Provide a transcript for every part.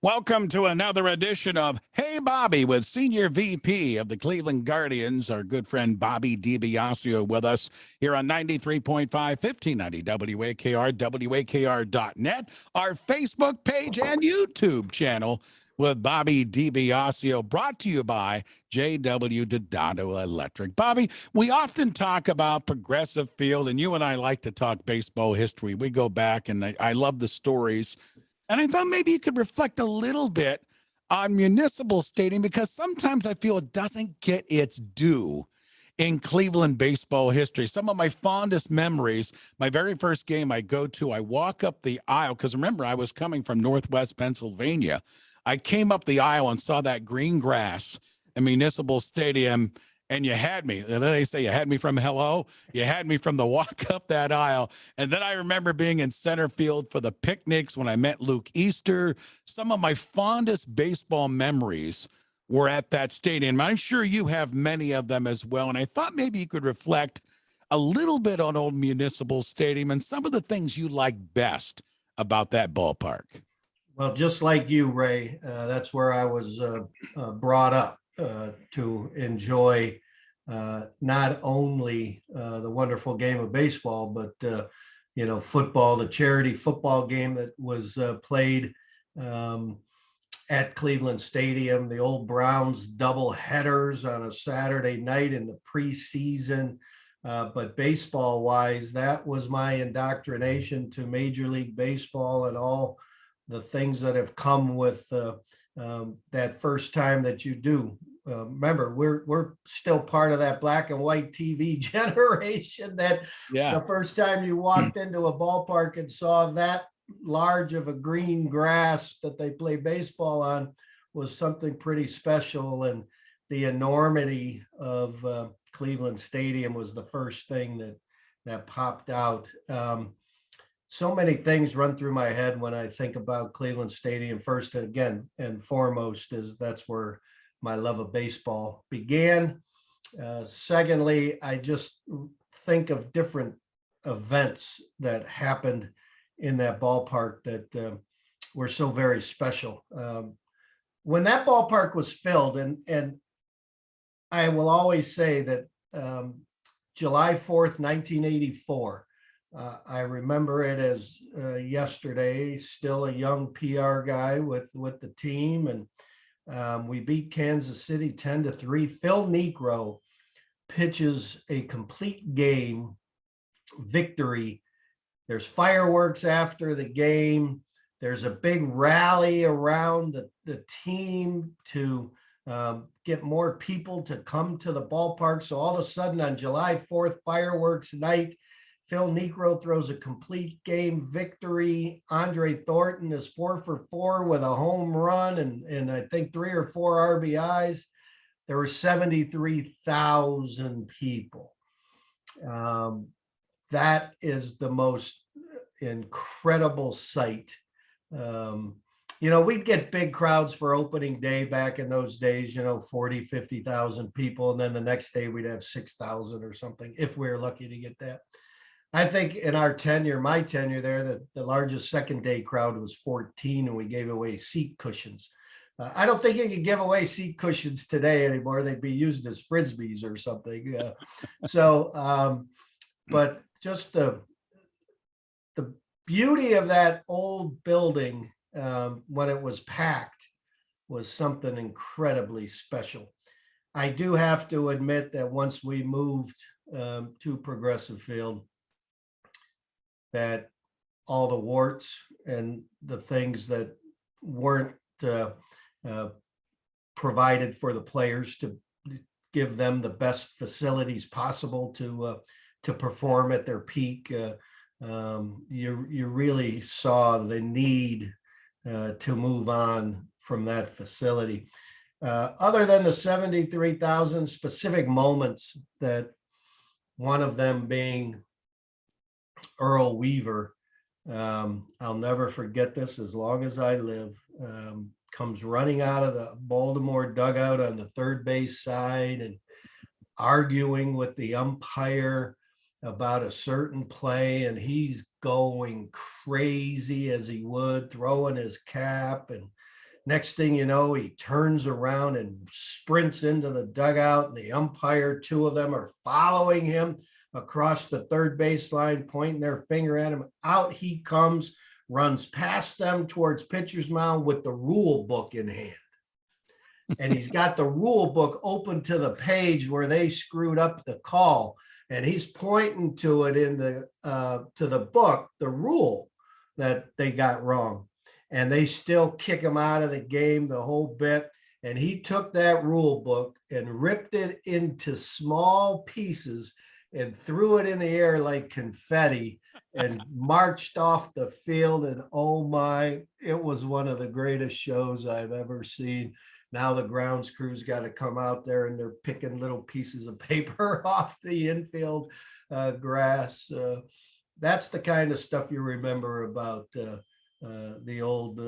Welcome to another edition of Hey Bobby with Senior VP of the Cleveland Guardians, our good friend Bobby DiBiasio with us here on 93.5, 1590 WAKR, WAKR.net, our Facebook page and YouTube channel with Bobby DiBiasio, brought to you by J.W. Donato Electric. Bobby, we often talk about Progressive Field, and you and I like to talk baseball history. We go back, and I love the stories. And I thought maybe you could reflect a little bit on Municipal Stadium, because sometimes I feel it doesn't get its due in Cleveland baseball history. Some of my fondest memories, my very first game I go to, I walk up the aisle, because remember, I was coming from Northwest Pennsylvania. I came up the aisle and saw that green grass in Municipal Stadium, and you had me. And then they say you had me from hello. You had me from the walk up that aisle. And then I remember being in center field for the picnics when I met Luke Easter. Some of my fondest baseball memories were at that stadium. I'm sure you have many of them as well. And I thought maybe you could reflect a little bit on old Municipal Stadium and some of the things you like best about that ballpark. Well, just like you, Ray, that's where I was brought up to enjoy not only the wonderful game of baseball, but football, the charity football game that was played at Cleveland Stadium, the old Browns double headers on a Saturday night in the preseason. But baseball wise, that was my indoctrination to Major League Baseball and all the things that have come with that first time that you do. Remember, we're still part of that black and white TV generation that the first time you walked into a ballpark and saw that large of a green grass that they play baseball on was something pretty special. And the enormity of Cleveland Stadium was the first thing that popped out. So many things run through my head when I think about Cleveland Stadium. First, and again, and foremost, is that's where my love of baseball began. Secondly, I just think of different events that happened in that ballpark that were so very special. When that ballpark was filled, and I will always say that July 4th, 1984, I remember it as yesterday, still a young PR guy with the team. And we beat Kansas City 10-3. Phil Niekro pitches a complete game victory. There's fireworks after the game. There's a big rally around the team to get more people to come to the ballpark. So all of a sudden on July 4th, fireworks night, Phil Niekro throws a complete game victory. Andre Thornton is 4 for 4 with a home run and I think 3 or 4 RBIs. There were 73,000 people. That is the most incredible sight. We'd get big crowds for opening day back in those days, 40, 50,000 people. And then the next day we'd have 6,000 or something, if we were lucky to get that. I think in our tenure, my tenure there, the largest second day crowd was 14, and we gave away seat cushions. I don't think you can give away seat cushions today anymore. They'd be used as Frisbees or something. But just the beauty of that old building when it was packed was something incredibly special. I do have to admit that once we moved to Progressive Field, that all the warts and the things that weren't provided for the players to give them the best facilities possible to perform at their peak, you really saw the need to move on from that facility. Other than the 73,000 specific moments, that one of them being Earl Weaver, I'll never forget this as long as I live, comes running out of the Baltimore dugout on the third base side and arguing with the umpire about a certain play, and he's going crazy as he would, throwing his cap and Next thing you know, he turns around and sprints into the dugout, and the umpire, two of them, are following him across the third baseline, pointing their finger at him. Out he comes, runs past them towards pitcher's mound with the rule book in hand. And he's got the rule book open to the page where they screwed up the call. And he's pointing to it in the to the book, the rule that they got wrong. And they still kick him out of the game, the whole bit. And he took that rule book and ripped it into small pieces and threw it in the air like confetti and marched off the field. And oh my, it was one of the greatest shows I've ever seen. Now the grounds crew's got to come out there and they're picking little pieces of paper off the infield grass. That's the kind of stuff you remember about the old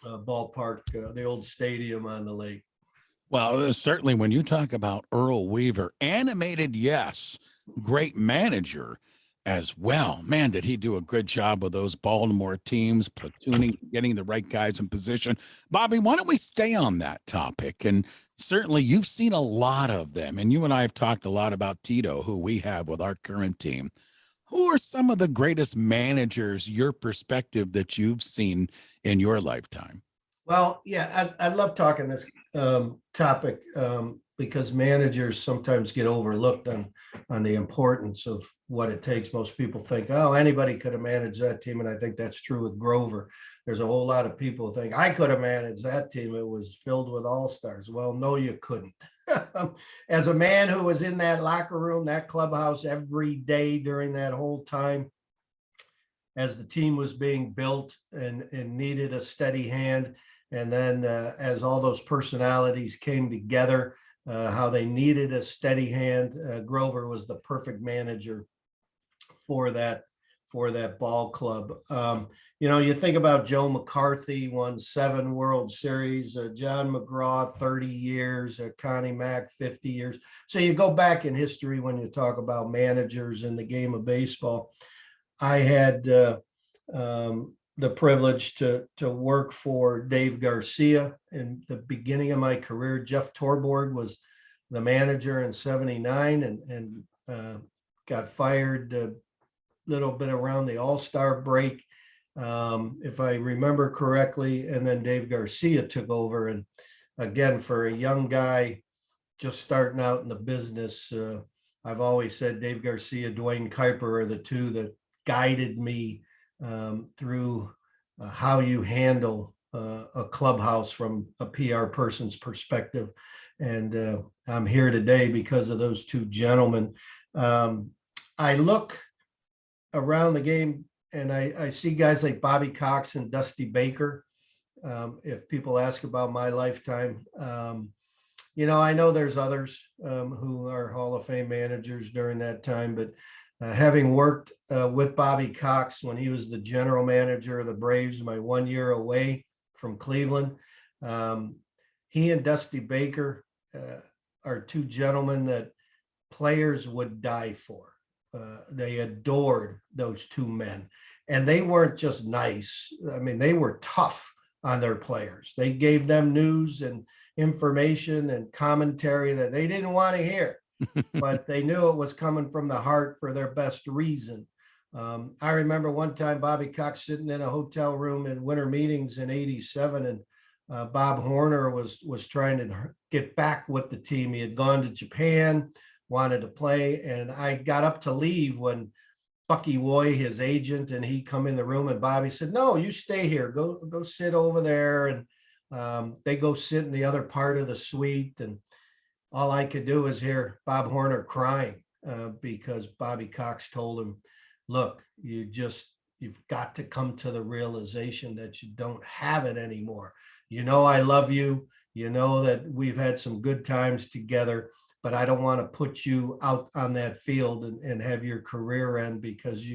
ballpark, the old stadium on the lake. Well, certainly when you talk about Earl Weaver, animated, yes, great manager as well. Man, did he do a good job with those Baltimore teams, platooning, getting the right guys in position. Bobby, why don't we stay on that topic? And certainly you've seen a lot of them, and you and I have talked a lot about Tito, who we have with our current team. Who are some of the greatest managers, your perspective, that you've seen in your lifetime? Well, yeah, I love talking this topic because managers sometimes get overlooked on the importance of what it takes. Most people think, oh, anybody could have managed that team. And I think that's true with Grover. There's a whole lot of people who think I could have managed that team. It was filled with all-stars. Well, no, you couldn't. As a man who was in that locker room, that clubhouse every day during that whole time, as the team was being built and needed a steady hand. And then as all those personalities came together, how they needed a steady hand, Grover was the perfect manager for that ball club. You think about Joe McCarthy, won 7 World Series, John McGraw, 30 years, Connie Mack, 50 years. So you go back in history when you talk about managers in the game of baseball. I had the privilege to work for Dave Garcia in the beginning of my career. Jeff Torborg was the manager in '79 and got fired a little bit around the All-Star break, if I remember correctly. And then Dave Garcia took over. And again, for a young guy just starting out in the business, I've always said Dave Garcia, Dwayne Kuiper are the two that guided me through how you handle a clubhouse from a PR person's perspective. And I'm here today because of those two gentlemen. I look around the game and I see guys like Bobby Cox and Dusty Baker. If people ask about my lifetime, I know there's others who are Hall of Fame managers during that time, but having worked with Bobby Cox when he was the general manager of the Braves, my 1 year away from Cleveland, he and Dusty Baker are two gentlemen that players would die for. They adored those two men. And they weren't just nice. I mean, they were tough on their players. They gave them news and information and commentary that they didn't want to hear. But they knew it was coming from the heart for their best reason. I remember one time Bobby Cox sitting in a hotel room in winter meetings in '87, and Bob Horner was trying to get back with the team. He had gone to Japan, wanted to play, and I got up to leave when Bucky Woy, his agent, and he come in the room, and Bobby said, "No, you stay here. Go sit over there." And they go sit in the other part of the suite, and all I could do was hear Bob Horner crying because Bobby Cox told him, "Look, you've got to come to the realization that you don't have it anymore. I love you. You know that we've had some good times together, but I don't want to put you out on that field and have your career end because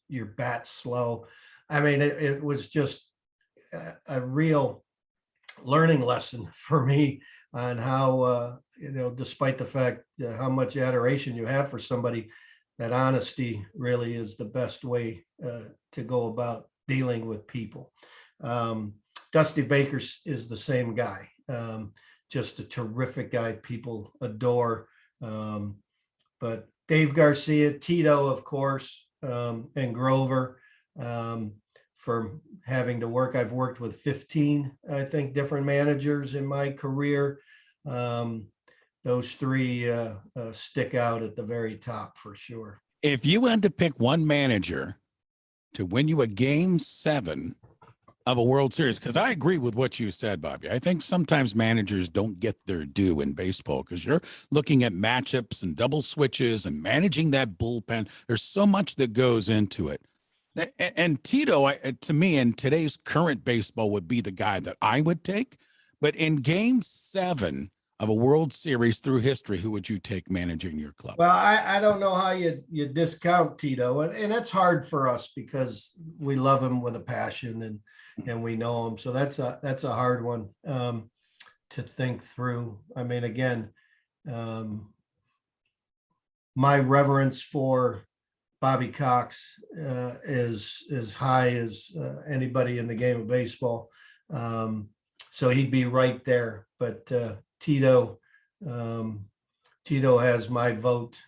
your bat's slow." I mean, it was just a real learning lesson for me on how, despite the fact how much adoration you have for somebody, that honesty really is the best way to go about dealing with people. Dusty Baker is the same guy. Just a terrific guy people adore. But Dave Garcia, Tito, of course, and Grover, for having to work. I've worked with 15, I think, different managers in my career. Those three stick out at the very top for sure. If you had to pick one manager to win you a game 7 of a World Series, because I agree with what you said, Bobby. I think sometimes managers don't get their due in baseball because you're looking at matchups and double switches and managing that bullpen. There's so much that goes into it. And Tito, to me, in today's current baseball, would be the guy that I would take. But in game 7 of a World Series through history, who would you take managing your club? Well, I don't know how you discount Tito, and that's hard for us because we love him with a passion and we know him. So that's a hard one to think through. I mean, again, my reverence for Bobby Cox is as high as anybody in the game of baseball. So he'd be right there. But Tito has my vote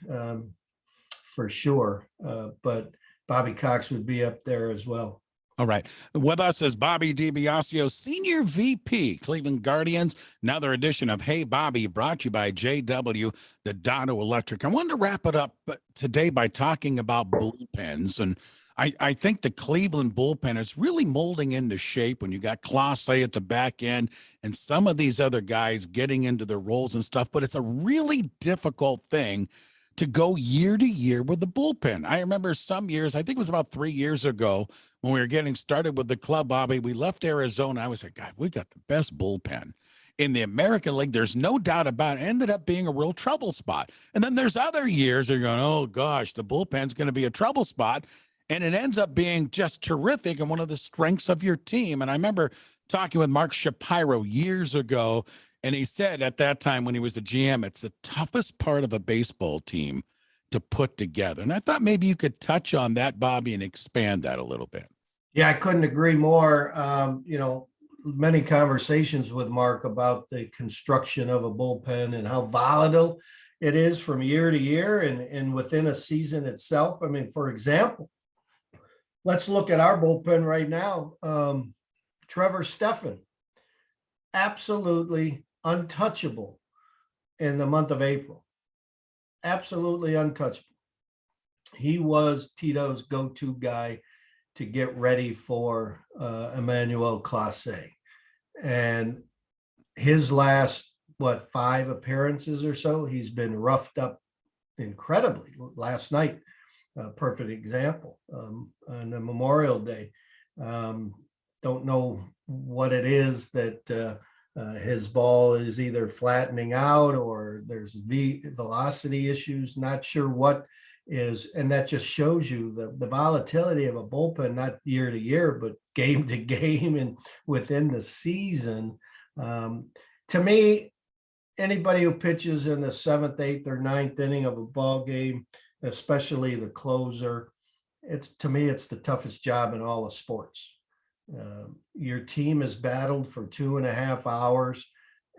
for sure. But Bobby Cox would be up there as well. All right. With us is Bobby DiBiasio, Senior VP, Cleveland Guardians. Another edition of Hey Bobby, brought to you by JW, the Dotto Electric. I wanted to wrap it up today by talking about bullpens. And I think the Cleveland bullpen is really molding into shape when you got Clase at the back end and some of these other guys getting into their roles and stuff. But it's a really difficult thing to go year to year with the bullpen. I remember some years, I think it was about 3 years ago, when we were getting started with the club, Bobby, we left Arizona. I was like, God, we got the best bullpen in the American League. There's no doubt about it. Ended up being a real trouble spot. And then there's other years you're going, oh gosh, the bullpen's going to be a trouble spot. And it ends up being just terrific and one of the strengths of your team. And I remember talking with Mark Shapiro years ago, and he said at that time when he was the GM, it's the toughest part of a baseball team to put together. And I thought maybe you could touch on that, Bobby, and expand that a little bit. Yeah, I couldn't agree more. Many conversations with Mark about the construction of a bullpen and how volatile it is from year to year and within a season itself. I mean, for example, let's look at our bullpen right now. Trevor Stephan, absolutely untouchable in the month of April. Absolutely untouchable. He was Tito's go-to guy to get ready for Emmanuel Clase. And his last, 5 appearances or so, he's been roughed up incredibly. Last night, a perfect example on the Memorial Day. Don't know what it is that his ball is either flattening out or there's velocity issues, not sure what is, and that just shows you the volatility of a bullpen, not year to year, but game to game and within the season. To me, anybody who pitches in the 7th, 8th, or 9th inning of a ball game, especially the closer, it's the toughest job in all of sports. Your team has battled for 2.5 hours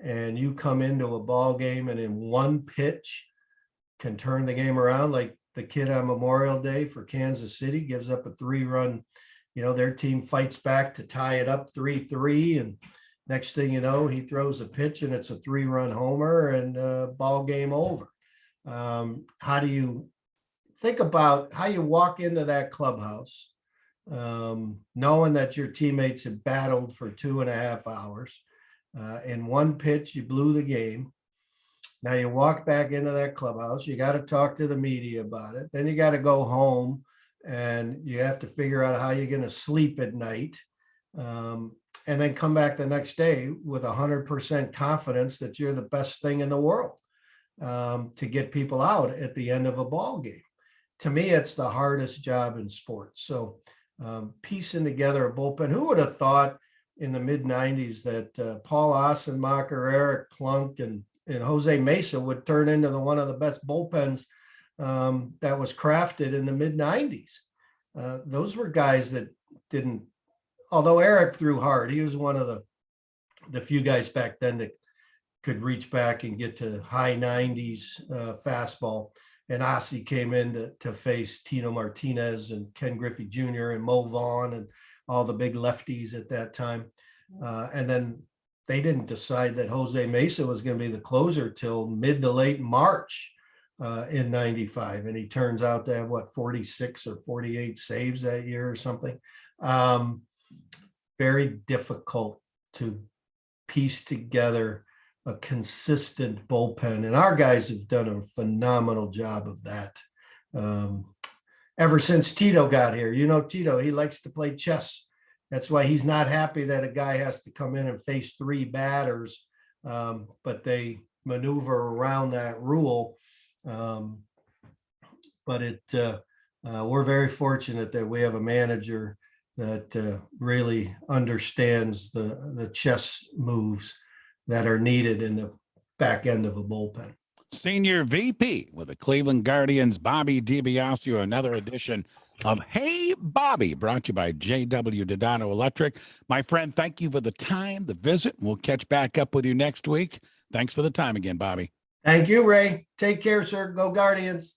and you come into a ball game and in one pitch can turn the game around, like the kid on Memorial Day for Kansas City gives up a 3-run, their team fights back to tie it up 3-3. And next thing you know, he throws a pitch and it's a 3-run homer and ball game over. How do you think about how you walk into that clubhouse, knowing that your teammates have battled for 2.5 hours. In one pitch, you blew the game. Now you walk back into that clubhouse. You got to talk to the media about it. Then you got to go home and you have to figure out how you're going to sleep at night. And then come back the next day with 100% confidence that you're the best thing in the world to get people out at the end of a ball game. To me, it's the hardest job in sports. So piecing together a bullpen, who would have thought in the mid 90s that Paul Ossenmacher, Eric Plunk, and Jose Mesa would turn into one of the best bullpens that was crafted in the mid 90s. Those were guys that didn't although Eric threw hard, he was one of the few guys back then that could reach back and get to high 90s fastball. And Ossie came in to face Tino Martinez and Ken Griffey Jr. and Mo Vaughn and all the big lefties at that time. And then they didn't decide that Jose Mesa was going to be the closer till mid to late March in 95. And he turns out to have, 46 or 48 saves that year or something. Very difficult to piece together a consistent bullpen. And our guys have done a phenomenal job of that. Ever since Tito got here, Tito, he likes to play chess. That's why he's not happy that a guy has to come in and face 3 batters, but they maneuver around that rule. But we're very fortunate that we have a manager that really understands the chess moves that are needed in the back end of a bullpen. Senior VP with the Cleveland Guardians, Bobby DiBiasio, another edition of Hey Bobby, brought to you by J.W. Dodano Electric. My friend, thank you for the time, the visit. We'll catch back up with you next week. Thanks for the time again, Bobby. Thank you, Ray. Take care, sir. Go Guardians.